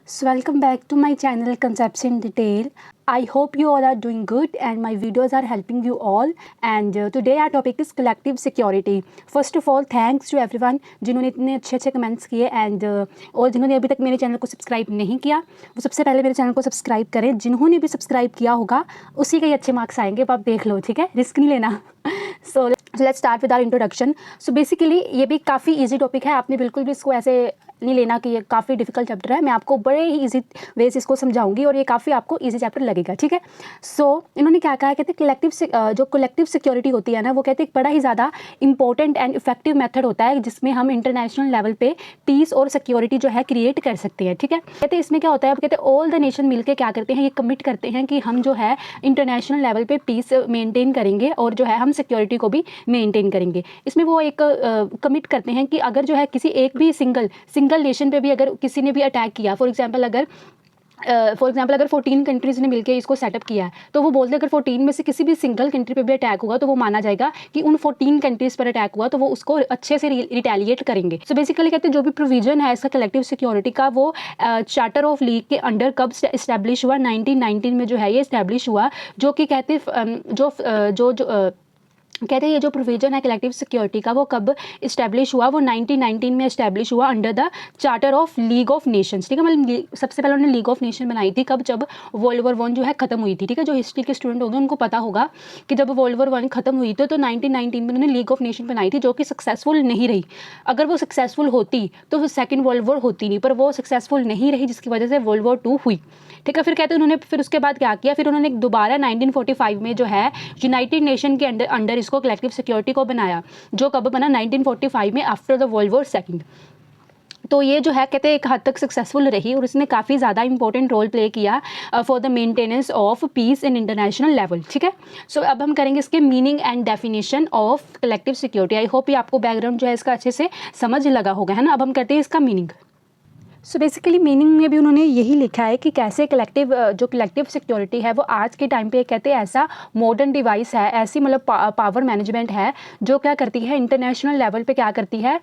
So welcome back to my channel Concepts in Detail. I hope you all are doing good and my videos are helping you all. And today our topic is collective security. First of all, thanks to everyone जिन्होंने इतने अच्छे comments किए and और जिन्होंने अभी तक मेरे channel को सब्सक्राइब नहीं किया वो सबसे पहले मेरे चैनल को सब्सक्राइब करें. जिन्होंने भी सब्सक्राइब किया होगा उसी के ही अच्छे मार्क्स आएंगे. अब आप देख लो, ठीक है, रिस्क नहीं लेना. So let's start with our introduction. So basically ये भी काफ़ी ईजी टॉपिक है. आपने बिल्कुल भी इसको ऐसे नहीं लेना कि ये काफ़ी डिफिकल्ट चैप्टर है. मैं आपको बड़े ही इजी वे से इसको समझाऊंगी और ये काफ़ी आपको इजी चैप्टर लगेगा, ठीक है. सो इन्होंने क्या कहा है, कहते हैं जो कलेक्टिव सिक्योरिटी होती है ना, वो कहते हैं बड़ा ही ज़्यादा इंपॉर्टेंट एंड इफेक्टिव मेथड होता है जिसमें हम इंटरनेशनल लेवल पे पीस और सिक्योरिटी जो है क्रिएट कर सकते हैं, ठीक है. कहते हैं इसमें क्या होता है, अब कहते हैं ऑल द नेशन मिलकर क्या करते हैं, ये कमिट करते हैं कि हम जो है इंटरनेशनल लेवल पे पीस मेंटेन करेंगे और जो है हम सिक्योरिटी को भी मेंटेन करेंगे. इसमें वो एक कमिट करते हैं कि अगर जो है किसी एक भी सिंगल नेशन पे भी अगर किसी ने भी अटैक किया, फॉर एग्जांपल अगर 14 कंट्रीज़ ने मिलकर इसको सेटअप किया है, तो वो बोलते हैं अगर 14 में से किसी भी सिंगल कंट्री पे भी अटैक होगा तो वो माना जाएगा कि उन 14 कंट्रीज़ पर अटैक हुआ, तो वो उसको अच्छे से रिटेलिएट करेंगे. सो बेसिकली कहते हैं जो भी प्रोविजन है इसका कलेक्टिव सिक्योरिटी का, वो चार्टर ऑफ लीग के अंडर कब इस्टेब्लिश हुआ, 1919 में जो है ये इस्टेब्लिश हुआ. जो कि कहते कहते हैं ये जो प्रोविजन है कलेक्टिव सिक्योरिटी का वो कब इस्टेब्लिश हुआ, वो 1919 में इस्टेब्लिश हुआ under the charter of league of Nations, ठीक है. मतलब सबसे पहले उन्होंने लीग ऑफ नेशन बनाई थी कब, जब वर्ल्ड वॉर 1 जो है खत्म हुई थी, ठीक है. जो हिस्ट्री के स्टूडेंट होंगे उनको पता होगा कि जब वर्ल्ड वॉर 1 खत्म हुई तो 1919 में उन्होंने लीग ऑफ नेशन बनाई थी, जो कि सक्सेसफुल नहीं रही. अगर वो सक्सेसफुल होती तो सेकेंड वर्ल्ड वॉर होती नहीं, पर वो सक्सेसफुल नहीं रही जिसकी वजह से वर्ल्ड वॉर 2 हुई, ठीक है. फिर कहते हैं उन्होंने फिर उसके बाद क्या किया, फिर उन्होंने दोबारा 1945 में जो है यूनाइटेड नेशन के अंडर इसको कलेक्टिव सिक्योरिटी को बनाया, जो कब बना 1945 में आफ्टर द वर्ल्ड वॉर 2. तो ये जो है कहते हैं एक हद तक सक्सेसफुल रही और इसने काफ़ी ज़्यादा इंपॉर्टेंट रोल प्ले किया for the maintenance of peace in international level, ठीक है. सो अब हम करेंगे इसके meaning and definition of collective security. I hope ये आपको बैकग्राउंड जो है इसका अच्छे से समझ लगा होगा, है ना. अब हम करते हैं इसका मीनिंग. सो बेसिकली मीनिंग में भी उन्होंने यही लिखा है कि कैसे जो कलेक्टिव सिक्योरिटी है वो आज के टाइम पे कहते हैं ऐसा मॉडर्न डिवाइस है, ऐसी मतलब पावर मैनेजमेंट है जो क्या करती है इंटरनेशनल लेवल पे क्या करती है,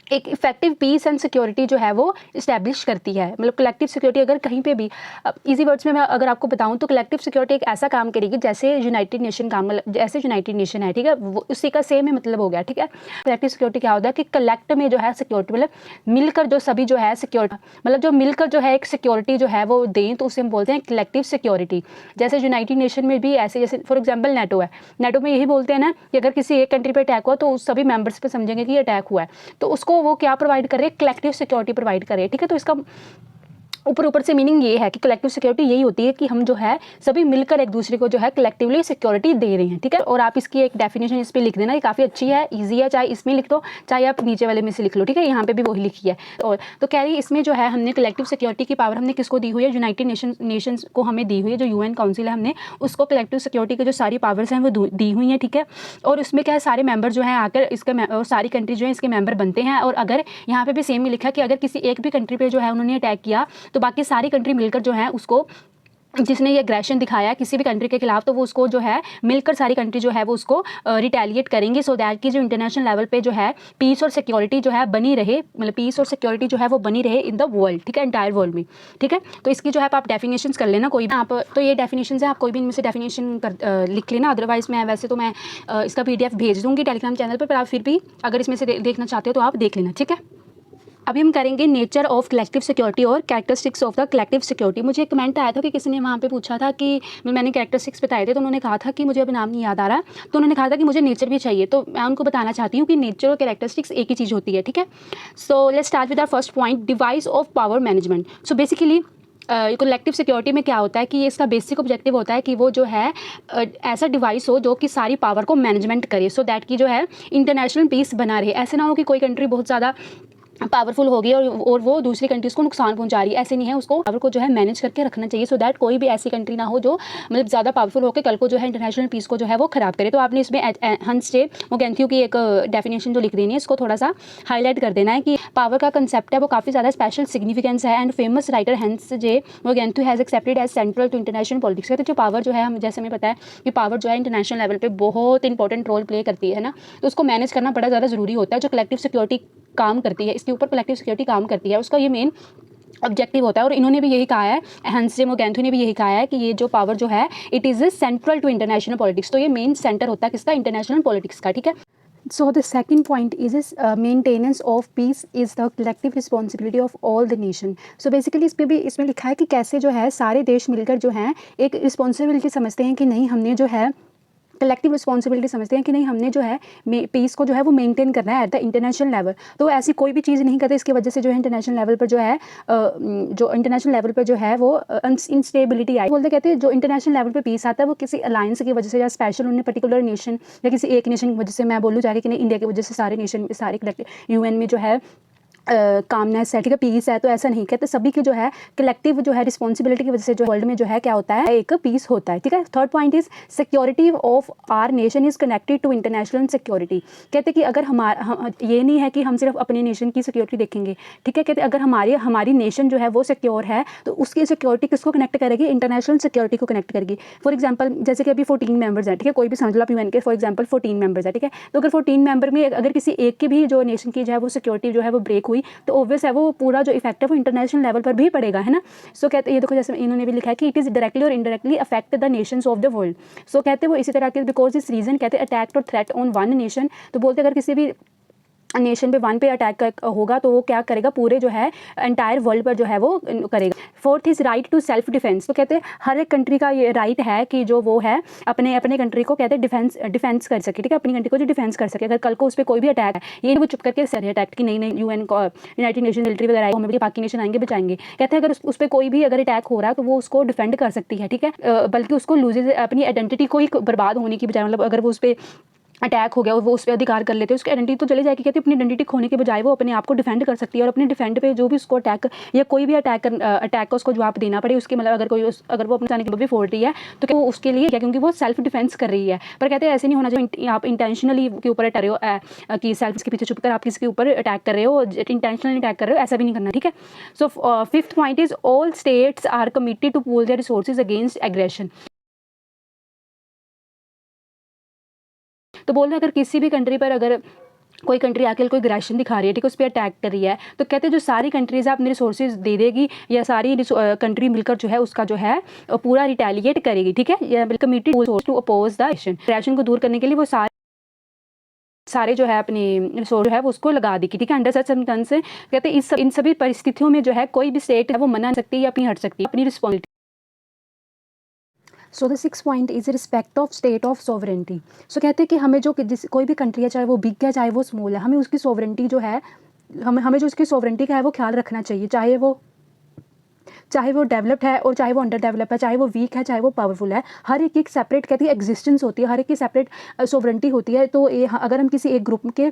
एक इफेक्टिव पीस एंड सिक्योरिटी जो है वो इस्टेब्लिश करती है. मतलब कलेक्टिव सिक्योरिटी अगर कहीं पे भी इजी वर्ड्स में मैं अगर आपको बताऊं तो कलेक्टिव सिक्योरिटी एक ऐसा काम करेगी जैसे यूनाइटेड नेशन काम, मतलब जैसे यूनाइटेड नेशन है, ठीक है, उसी का सेम ही मतलब हो गया, ठीक है. कलेक्टिव सिक्योरिटी क्या होता है कि कलेक्ट में जो है सिक्योरिटी मतलब मिलकर जो सभी जो है सिक्योरिटी, मतलब जो मिलकर जो है एक सिक्योरिटी जो है वो दें, तो उसे हम बोलते हैं कलेक्टिव सिक्योरिटी. जैसे यूनाइटेड नेशन में भी ऐसे, जैसे फॉर एग्जाम्पल नेटो है, नेटो में यही बोलते हैं ना कि अगर किसी एक कंट्री पर अटैक हुआ तो उस सभी मेंबर्स पे समझेंगे कि अटैक हुआ है, तो उसको वो क्या प्रोवाइड कर रहे हैं, कलेक्टिव सिक्योरिटी प्रोवाइड कर रहे हैं, ठीक है. तो इसका ऊपर से मीनिंग ये है कि कलेक्टिव सिक्योरिटी यही होती है कि हम जो है सभी मिलकर एक दूसरे को जो है कलेक्टिवली सिक्योरिटी दे रहे हैं, ठीक है. और आप इसकी एक डेफिनेशन इस पे लिख देना, ये काफ़ी अच्छी है, इजी है, चाहे इसमें लिख दो चाहे आप नीचे वाले में से लिख लो, ठीक है. यहाँ पे भी वही लिखी है. और तो कह रही है इसमें जो है हमने कलेक्टिव सिक्योरिटी की पावर हमने किसको दी हुई है, यूनाइटेड नेशंस को हमें दी हुई है. जो UN काउंसिल है हमने उसको कलेक्टिव सिक्योरिटी की जो सारी पावर्स हैं वो दी हुई हैं, ठीक है. और उसमें क्या है सारे मेंबर जो हैं आकर इसके सारी कंट्री जो है इसके मेंबर बनते हैं. और अगर यहाँ पे भी सेम ही लिखा कि अगर किसी एक भी कंट्री पे जो है उन्होंने अटैक किया तो बाकी सारी कंट्री मिलकर जो है उसको, जिसने ये एग्रेशन दिखाया किसी भी कंट्री के खिलाफ, तो वो उसको जो है मिलकर सारी कंट्री जो है वो उसको रिटेलिएट करेंगे, सो दैट कि जो इंटरनेशनल लेवल पे जो है पीस और सिक्योरिटी जो है बनी रहे, मतलब पीस और सिक्योरिटी जो है वो बनी रहे इन द वर्ल्ड, ठीक है, एंटायर वर्ल्ड में, ठीक है. तो इसकी जो है आप डेफिनेशंस कर लेना कोई भी आप, तो ये डेफिनेशंस है, आप कोई भी इनमें से डेफिनेशन लिख लेना. अदरवाइज मैं वैसे तो मैं इसका PDF भेज दूँगी टेलीग्राम चैनल पर आप फिर भी अगर इसमें से देखना चाहते हो तो आप देख लेना, ठीक है. अभी हम करेंगे नेचर ऑफ कलेक्टिव सिक्योरिटी और characteristics of the collective security. मुझे एक कमेंट आया था कि किसी ने वहाँ पे पूछा था कि मैंने कैरेक्टरिस्टिक्स बताए थे, तो उन्होंने कहा था कि मुझे अभी नाम नहीं याद आ रहा, तो उन्होंने कहा था कि मुझे नेचर भी चाहिए. तो मैं उनको बताना चाहती हूँ कि नेचर और कैरेक्टरिस्टिक्स एक ही चीज़ होती है, ठीक है. So let's start with our first point, device of power management. So basically collective security में क्या होता है कि इसका बेसिक ऑब्जेक्टिव होता है कि वो जो है ऐसा डिवाइस हो जो कि सारी पावर को मैनेजमेंट करे, सो दैट की जो है इंटरनेशनल पीस बना रहे. ऐसे ना हो कि कोई कंट्री बहुत ज़्यादा पावरफुल होगी और वो दूसरी कंट्रीज़ को नुकसान पहुंचा रही है, ऐसे नहीं है. उसको पावर को जो है मैनेज करके रखना चाहिए, सो दैट कोई भी ऐसी कंट्री ना हो जो मतलब ज़्यादा पावरफुल होकर कल को जो है इंटरनेशनल पीस को जो है वो ख़राब करे. तो आपने इसमें हंस जे मोगेंथियो की एक डेफिनेशन जो लिख देनी है, इसको थोड़ा सा हाईलाइट कर देना है कि पावर का कंसेप्ट है वो काफ़ी ज़्यादा स्पेशल सिग्निफिकेंस है and famous writer Hans J Morgenthau has accepted as central to international politics. कहते जो पावर जो है हम जैसे हमें पता है कि पावर जो है इंटरनेशनल लेवल पर बहुत इंपॉर्टेंट रोल प्ले करती है ना, तो उसको मैनेज करना बड़ा ज़्यादा ज़रूरी होता है. जो कलेक्टिव सिक्योरिटी काम करती है, इसके ऊपर कलेक्टिव सिक्योरिटी काम करती है, उसका ये मेन ऑब्जेक्टिव होता है। और इन्होंने भी यही कहा है, हैंस जे मोगैंथो ने भी यही कहा है कि ये जो पावर जो है it is central to international politics. तो ये मेन सेंटर होता है किसका, इंटरनेशनल पॉलिटिक्स का, ठीक है। So the second point is maintenance of peace is the collective responsibility of all the nation. So basically इस पर भी इसमें लिखा है कि कैसे जो है सारे देश मिलकर जो हैं एक रिस्पॉन्सिबिलिटी समझते हैं कि नहीं हमने जो है कलेक्टिव रिस्पॉन्सिबिलिटी समझते हैं कि नहीं हमने जो है पीस को जो है वो मेंटेन करना है एट द इंटरनेशनल लेवल। तो ऐसी कोई भी चीज़ नहीं करते, इसकी वजह से जो है इंटरनेशनल लेवल पर जो है जो इंटरनेशनल लेवल पर जो है वो इंस्टेबिलिटी आई। बोलते कहते हैं जो इंटरनेशनल लेवल पर पीस आता है वो किसी अलायंस की वजह से या स्पेशल उन्हें पर्टिकुलर नेशन या किसी एक नेशन की वजह से, मैं बोलूँ जाके कि नहीं इंडिया की वजह से सारे नेशन सारे कलेक्टिव यूएन में जो है कामनेस है, ठीक है, पीस है। तो ऐसा नहीं कहते, सभी की जो है कलेक्टिव जो है रिस्पॉन्सिबिलिटी की वजह से जो वर्ल्ड में जो है क्या होता है, एक पीस होता है, ठीक है। Third point is security of our nation is connected to international security. कहते कि अगर ये नहीं है कि हम सिर्फ अपने नेशन की सिक्योरिटी देखेंगे, ठीक है। कहते अगर हमारी नेशन जो है वो सिक्योर है तो उसकी सिक्योरिटी किसको कनेक्ट करेगी, इंटरनेशनल सिक्योरिटी को कनेक्ट करेगी। फॉर एग्जाम्पल जैसे कि अभी 14 मेंबर्स हैं, ठीक है, कोई भी समझ लो आप यूएन के फॉर एग्जाम्पल 14 मेंबर्स है, ठीक है। तो अगर 14 मेंबर में अगर किसी एक की भी जो नेशन की जो है वो सिक्योरिटी जो है वो ब्रेक हुई तो ऑब्वियस है वो पूरा जो इफेक्ट है वो इंटरनेशनल लेवल पर भी पड़ेगा, है ना। सो कहते ये देखो जैसे इन्होंने भी लिखा है कि इट इज़ डायरेक्टली और indirectly affect the nations of the world. So कहते वो इसी तरह के बिकॉज इस रीजन कहते अटैक और थ्रेट ऑन वन नेशन। तो बोलते अगर किसी भी नेशन पे वन पे अटैक होगा तो वो क्या करेगा, पूरे जो है एंटायर वर्ल्ड पर जो है वो करेगा। Fourth is right to self defence. तो कहते हैं हर एक कंट्री का ये राइट है कि जो वो है अपने अपने कंट्री को कहते हैं डिफेंस कर सके, ठीक है, अपनी कंट्री को जो डिफेंस कर सके। अगर कल को उस पर कोई भी अटैक है, ये वो चुप करके सर अटैक कि नहीं यूएन यूनाइटेड नेशन मिलिट्री वगैरह हमें भी बाकी नेशन आएंगे बचाएंगे। कहते हैं अगर उस पर कोई भी अगर अटैक हो रहा है तो वो उसको डिफेंड कर सकती है, ठीक है, बल्कि उसको लूजेज अपनी आइडेंटिटी को ही बर्बाद होने की बजाय, मतलब अगर वो उस पर अटैक हो गया और वो उस पर अधिकार कर लेते हैं उसकी आइडेंटिटी तो चली जाएगी। कहते हैं अपनी आइडेंटिटी खोने के बजाय वो अपने आप को डिफेंड कर सकती है और अपने डिफेंड पे जो भी उसको अटैक या कोई भी अटैक का उसको जवाब देना पड़े उसके, मतलब अगर वो अपने जाने की भी फोड़ रही है तो वो उसके लिए क्या, क्योंकि वो सेल्फ डिफेंस कर रही है। पर कहते हैं ऐसे नहीं होना चाहिए आप इंटेंशनली के ऊपर अटैक रहे हो कि सेल्फ के पीछे छुप कर आप किसी के ऊपर अटैक कर रहे हो, इंटेंशनली अटैक कर रहे हो, ऐसा भी नहीं करना, ठीक है। So fifth point is all states are committed to pool their resources against aggression. तो बोल रहे हैं अगर किसी भी कंट्री पर अगर कोई कंट्री आके कोई अग्रेशन दिखा रही है, ठीक है, उस पर अटैक कर रही है, तो कहते हैं जो सारी कंट्रीज है अपने रिसोर्सेज दे देगी या सारी कंट्री मिलकर जो है उसका जो है पूरा रिटेलिएट करेगी, ठीक है। या committee to oppose the aggression को दूर करने के लिए वो सारे जो है अपनी रिसोर्स जो है वो उसको लगा देगी, ठीक है। अंडर सच सर्कमस्टेंसेस कहते हैं इन सभी परिस्थितियों में जो है कोई भी स्टेट है वो मना नहीं सकती या अपनी हट सकती है अपनी responsibility. So the six point is respect of state of sovereignty. So कहते हैं कि हमें जो कोई भी कंट्री है, चाहे वो बिग है चाहे वो स्मॉल है, हमें उसकी सोवरेंटी जो है हमें जो उसकी सोवरेंटी का है वो ख्याल रखना चाहिए, चाहे वो डेवलप्ड है और चाहे वो अंडर डेवलप है, चाहे वो वीक है चाहे वो पावरफुल है, हर एक एक सेपरेट कहती है एग्जिस्टेंस होती है, हर एक की सेपरेट सोवरेंटी होती है। तो अगर हम किसी एक ग्रुप के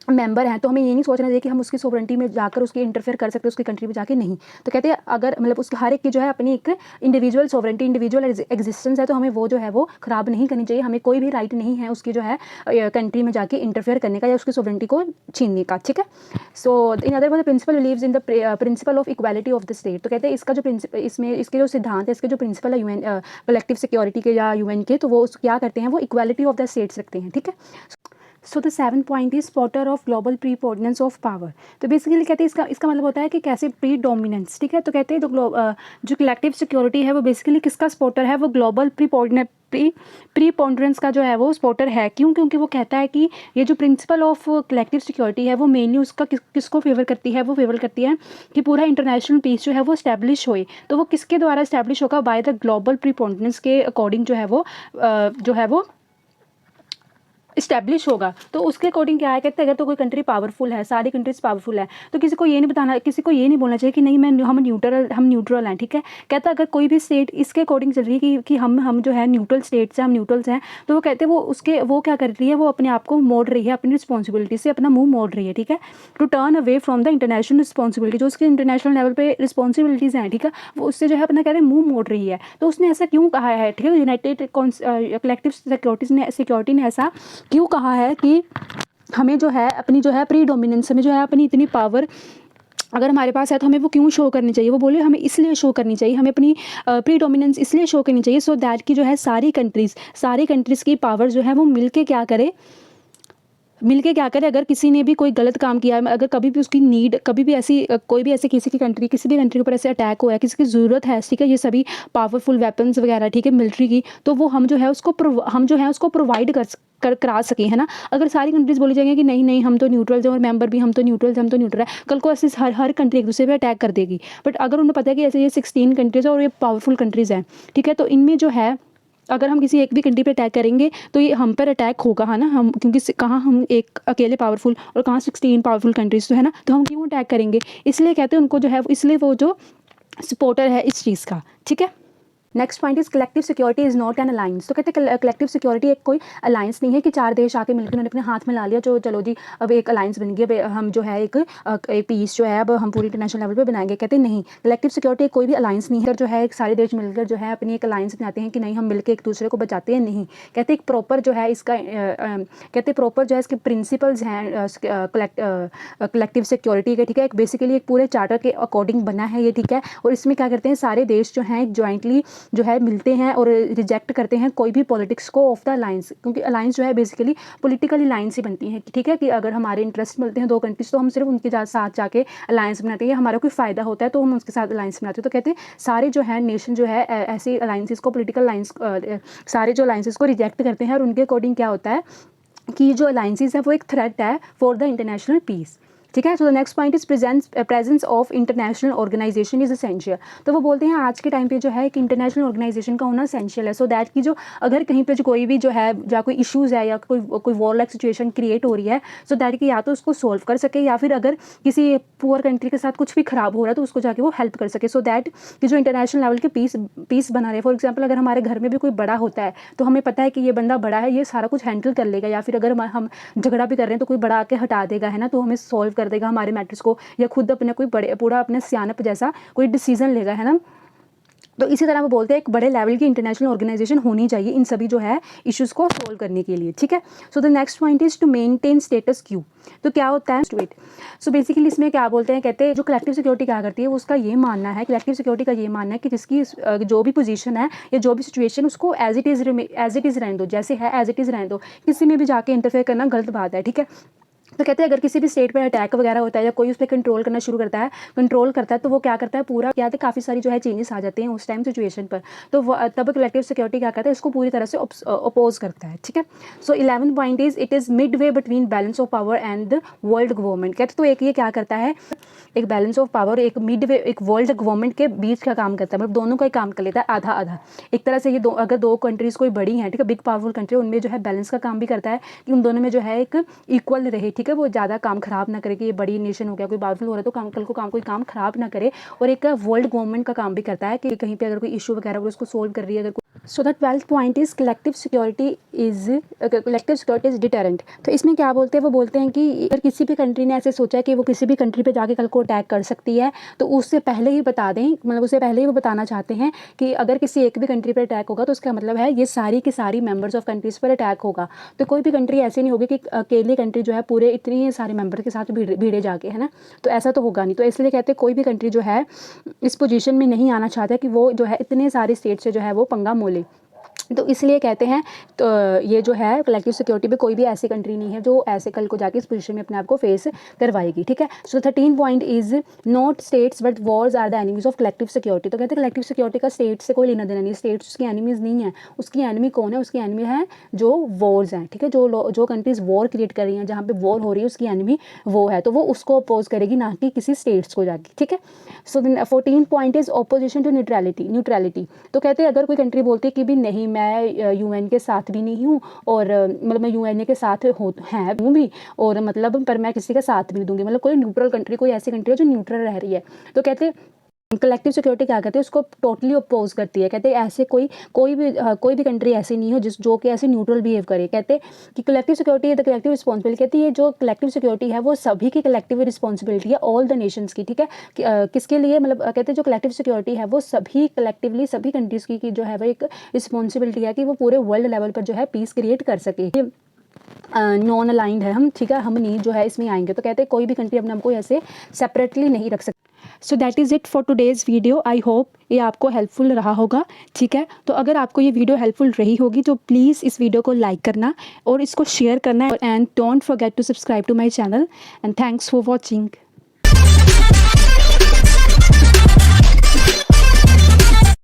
मेंबर हैं तो हमें ये नहीं सोचना चाहिए कि हम उसकी सोवरेंटी में जाकर उसकी इंटरफेयर कर सकते हैं, उसकी कंट्री में जाके नहीं। तो कहते हैं अगर मतलब उसके हर एक की जो है अपनी एक इंडिविजुअल सोवरेंटी इंडिविजुअल एग्जिस्टेंस है तो हमें वो जो है वो ख़राब नहीं करनी चाहिए। हमें कोई भी राइट नहीं है उसकी जो है कंट्री में जाके इंटरफेयर करने का या उसकी सोवरेंटी को छीनने का, ठीक है। So in other word principle believes in the principle of equality of the state. तो कहते हैं इसका जो प्रिंसिपल इसमें इसके जो सिद्धांत है, इसके जो प्रिंसिपल है यूएन कलेक्टिव सिक्योरिटी के या यूएन के, तो वो क्या करते हैं वो इक्वालिटी ऑफ द स्टेट्स रखते हैं, ठीक है। So the seven point is spotter of global preponderance of power. तो बेसिकली कहते हैं इसका मतलब होता है कि कैसे प्री डोमिनेंस, ठीक है। तो कहते हैं जो कलेक्टिव सिक्योरिटी है वो बेसिकली किसका स्पॉटर है, वो ग्लोबल प्रीपोर्डेंस का जो है वो स्पॉटर है। क्यों? क्योंकि वो कहता है कि ये जो प्रिंसिपल ऑफ कलेक्टिव सिक्योरिटी है वो मेनली उसका किसको फेवर करती है, वो फेवर करती है कि पूरा इंटरनेशनल पीस जो है वो स्टैब्लिश होए। तो वो किसके द्वारा स्टैब्लिश होगा, बाय द ग्लोबल प्रीपोर्डेंस के अकॉर्डिंग जो है वो इस्टेब्लिश होगा। तो उसके अकॉर्डिंग क्या है, कहते हैं अगर तो कोई कंट्री पावरफुल है, सारी कंट्रीज पावरफुल है, तो किसी को ये नहीं बोलना चाहिए कि नहीं हम न्यूट्रल हैं, ठीक है। कहता है अगर कोई भी स्टेट इसके अकॉर्डिंग चल रही है कि हम जो है न्यूट्रल स्टेट्स हैं, हम न्यूट्रल्स हैं, तो वो कहते हैं वो क्या कर रही है, वो अपने आप को मोड़ रही है, अपनी रिस्पॉन्सिबिलिटी से अपना मुँह मोड़ रही है, ठीक है। To turn away from the international responsibility, जो उसके इंटरनेशनल लेवल पर रिस्पॉन्सिबिलिटीज़ हैं, ठीक है, वो उससे जो है अपना कहते हैं मुँह मोड़ रही है। तो उसने ऐसा क्यों कहा है, ठीक है, यूनाइटेड कलेक्टिव सिक्योरिटी ने ऐसा क्यों कहा है कि हमें जो है अपनी जो है प्री डोमिनेंस में जो है अपनी इतनी पावर अगर हमारे पास है तो हमें वो क्यों शो करनी चाहिए। वो बोले हमें इसलिए शो करनी चाहिए, हमें अपनी प्री डोमिनेंस इसलिए शो करनी चाहिए सो दैट कि जो है सारी कंट्रीज़ की पावर जो है वो मिलके क्या करे, मिलके क्या करें, अगर किसी ने भी कोई गलत काम किया है, अगर कभी भी उसकी नीड, कभी भी ऐसी कोई भी ऐसे किसी की कंट्री, किसी भी कंट्री के ऊपर ऐसे अटैक हुआ है, किसी की ज़रूरत है, ठीक है, ये सभी पावरफुल वेपन्स वगैरह, ठीक है, मिलिट्री की, तो वो हम जो है उसको प्रोवाइड करा सकें, है ना। अगर सारी कंट्रीज़ बोली जाएंगी कि नहीं नहीं हम तो न्यूट्रल हैं और मेंबर भी हम तो न्यूट्रल है, कल को ऐसे हर कंट्री एक दूसरे पे अटैक कर देगी। बट अगर उन्हें पता है कि ऐसे ये 16 कंट्रीज़ है और ये पावरफुल कंट्रीज़ हैं, ठीक है, तो इनमें जो है अगर हम किसी एक भी कंट्री पे अटैक करेंगे तो ये हम पर अटैक होगा, है ना। हम क्योंकि कहाँ हम एक अकेले पावरफुल और कहाँ 16 पावरफुल कंट्रीज तो है ना, तो हम क्यों अटैक करेंगे। इसलिए कहते हैं उनको जो है, इसलिए वो जो सपोर्टर है इस चीज़ का, ठीक है। Next point is collective security is not an alliance. तो कहते हैं कलेक्टिव सिक्योरिटी एक कोई अलायंस नहीं है कि 4 देश आके मिलकर उन्होंने अपने हाथ में ला लिया, जो चलो जी अब एक अलायंस बन गई, अब हम जो है एक पीस जो है अब हम पूरी इंटरनेशनल लेवल पे बनाएंगे। कहते हैं नहीं, कलेक्टिव सिक्योरिटी कोई भी अलायंस नहीं है जो है एक सारे देश मिलकर जो है अपनी एक अलायंस बनाते हैं कि नहीं हम मिलकर एक दूसरे को बचाते हैं, नहीं। कहते एक प्रॉपर जो है इसका कहते प्रॉपर जो है इसके प्रिंसिपल्स हैं कलेक्टिव सिक्योरिटी के, ठीक है। एक बेसिकली एक पूरे चार्टर के अकॉर्डिंग बना है ये, ठीक है। और इसमें क्या करते हैं, सारे देश जो हैं ज्वाइंटली जो है मिलते हैं और रिजेक्ट करते हैं कोई भी पॉलिटिक्स को ऑफ द अलायंस, क्योंकि अलायंस जो है बेसिकली पॉलिटिकल अलायंस ही बनती है, ठीक है। कि अगर हमारे इंटरेस्ट मिलते हैं 2 कंट्रीज तो हम सिर्फ उनके साथ जाके अलायंस बनाते हैं, हमारा कोई फ़ायदा होता है तो हम उसके साथ अलायंस बनाते हैं। तो कहते हैं सारे जो है नेशन जो है ऐसे अलायंसेस को, पोलिटिकल अलायंस सारे जो अलायंसेस को रिजेक्ट करते हैं और उनके अकॉर्डिंग क्या होता है कि जो अलायंसेस है वो एक थ्रेट है फॉर द इंटरनेशनल पीस, ठीक है। So the next point is presence of international organisation is essential. तो वो बोलते हैं आज के टाइम पे जो है कि इंटरनेशनल ऑर्गेनाइजेशन का होना एसेंशियल है, सो दैट कि जो अगर कहीं पे जो कोई भी जो है या कोई इश्यूज़ है या कोई वॉर लाइक सिचुएशन क्रिएट हो रही है, सो दैट कि या तो उसको सॉल्व कर सके या फिर अगर किसी पुअर कंट्री के साथ कुछ भी ख़राब हो रहा है तो उसको जाके वो हेल्प कर सके, सो दैट कि जो इंटरनेशनल लेवल के पीस बना रहे। फॉर एग्जाम्पल अगर हमारे घर में भी कोई बड़ा होता है तो हमें पता है कि ये बंदा बड़ा है, ये सारा कुछ हैंडल कर लेगा, या फिर अगर हम झगड़ा भी कर रहे हैं तो कोई बड़ा आके हटा देगा, है ना, तो हमें सॉल्व कर देगा हमारे मैटर्स को, या खुद अपने कोई बड़े पूरा अपने सियानप जैसा कोई डिसीजन लेगा, है ना। तो इसी तरह वो बोलते हैं एक बड़े लेवल की इंटरनेशनल ऑर्गेनाइजेशन होनी चाहिए इन सभी जो है इश्यूज़ को सोल्व करने के लिए, ठीक है। So the next point is to maintain status quo. तो क्या होता है वेट, सो बेसिकली इसमें क्या बोलते हैं, कहते हैं जो कलेक्टिव सिक्योरिटी क्या करती है, वो उसका ये मानना है, कलेक्टिव सिक्योरिटी का ये मानना है कि जिसकी जो भी पोजीशन है या जो भी सिचुएशन उसको एज इट इज़ रहने दो, जैसे है एज इट इज़ रहने दो, किसी में भी जाके इंटरफेयर करना गलत बात है, ठीक है। तो कहते हैं अगर किसी भी स्टेट पर अटैक वगैरह होता है या कोई उस पर कंट्रोल करना शुरू करता है तो वो क्या करता है, पूरा क्या है, काफ़ी सारी जो है चेंजेस आ जाते हैं उस टाइम सिचुएशन पर, तो वो तब कलेक्टिव सिक्योरिटी क्या करता है, इसको पूरी तरह से अपोज करता है, ठीक है। सो 11 point is it is mid way between balance of power and the world government. कहते तो एक ये क्या करता है, एक बैलेंस ऑफ पावर, एक मिड वे, एक वर्ल्ड गवर्नमेंट के बीच का काम करता है, मतलब दोनों का ही काम कर लेता है आधा आधा। एक तरह से ये अगर 2 कंट्रीज़ कोई बड़ी हैं, ठीक है, बिग पावरफुल कंट्री, उनमें जो है बैलेंस का काम भी करता है कि उन दोनों में जो है एक इक्वल रहे, ठीक है, वो ज़्यादा काम खराब ना करे कि ये बड़ी नेशन हो गया, कोई पावरफुल हो रहा है तो कल को कोई काम खराब ना करे। और एक वर्ल्ड गवर्नमेंट का काम भी करता है कि कहीं पे अगर कोई इशू वगैरह वो उसको सोल्व कर रही है, अगर so the 12th point is collective security is deterrent. तो इसमें क्या बोलते हैं, वो बोलते हैं कि अगर किसी भी कंट्री ने ऐसे सोचा कि वो किसी भी कंट्री पे जाके कल को अटैक कर सकती है तो उससे पहले ही बता दें, मतलब उससे पहले ही वो बताना चाहते हैं कि अगर किसी एक भी कंट्री पर अटैक होगा तो उसका मतलब है ये सारी की सारी मेंबर्स ऑफ कंट्रीज़ पर अटैक होगा। तो कोई भी कंट्री ऐसी नहीं होगी कि अकेली कंट्री जो है पूरे इतने सारे मेंबर के साथ भिड़े जाके, है ना, तो ऐसा तो होगा नहीं। तो इसलिए कहते हैं कोई भी कंट्री जो है इस पोजीशन में नहीं आना चाहता कि वो जो है इतने सारे स्टेट से जो है वो पंगा मोले। तो इसलिए कहते हैं तो ये जो है कलेक्टिव सिक्योरिटी पे कोई भी ऐसी कंट्री नहीं है जो ऐसे कल को जाके इस पोजीशन में अपने आप को फेस करवाएगी, ठीक है। So 13 point is not states but wars are the enemies of collective security. तो कहते हैं कलेक्टिव सिक्योरिटी का स्टेट से कोई लेना देना नहीं, स्टेट्स उसकी एनिमीज नहीं है, उसकी एनिमी कौन है, उसकी एनिमी है जो वॉर्स हैं, ठीक है, जो कंट्रीज वॉर क्रिएट कर रही हैं, जहाँ पे वॉर हो रही है उसकी एनिमी वो है, तो वो उसको अपोज करेगी ना कि किसी स्टेट्स को जाके, ठीक है। So 14 point is opposition to neutrality. तो कहते हैं अगर कोई कंट्री बोलती है कि भी नहीं मैं यूएन के साथ भी नहीं हूँ और मतलब मैं यूएन के साथ हूँ भी और मतलब पर मैं किसी का साथ भी नहीं दूंगी, मतलब कोई न्यूट्रल कंट्री, कोई ऐसी कंट्री है जो न्यूट्रल रह रही है, तो कहते हैं कलेक्टिव सिक्योरिटी क्या कहते हैं उसको टोटली अपोज करती है। कहते हैं ऐसे कोई भी कंट्री ऐसी नहीं हो जो कि ऐसे न्यूट्रल बिहेव करे। कहते हैं कि collective security the collective responsibility. कहती है जो कलेक्टिव सिक्योरिटी है वो सभी की कलेक्टिव रिस्पॉन्सिबिलिटी है, ऑल द नेशंस की, ठीक है। किसके लिए, मतलब कहते हैं जो कलेक्टिव सिक्योरिटी है वो सभी कलेक्टिवली सभी कंट्रीज़ की जो है वो एक रिस्पॉन्सिबिलिटी है कि वो पूरे वर्ल्ड लेवल पर जो है पीस क्रिएट कर सके। नॉन अलाइंड है हम, ठीक है, हम नहीं जो है इसमें आएंगे। तो कहते हैं कोई भी कंट्री अपने आप को ऐसे सेपरेटली नहीं रख सकती। So that is it for today's video. I hope ये आपको हेल्पफुल रहा होगा, ठीक है। तो अगर आपको ये वीडियो हेल्पफुल रही होगी तो प्लीज़ इस वीडियो को लाइक करना और इसको शेयर करना, and don't forget to subscribe to my channel, and thanks for watching.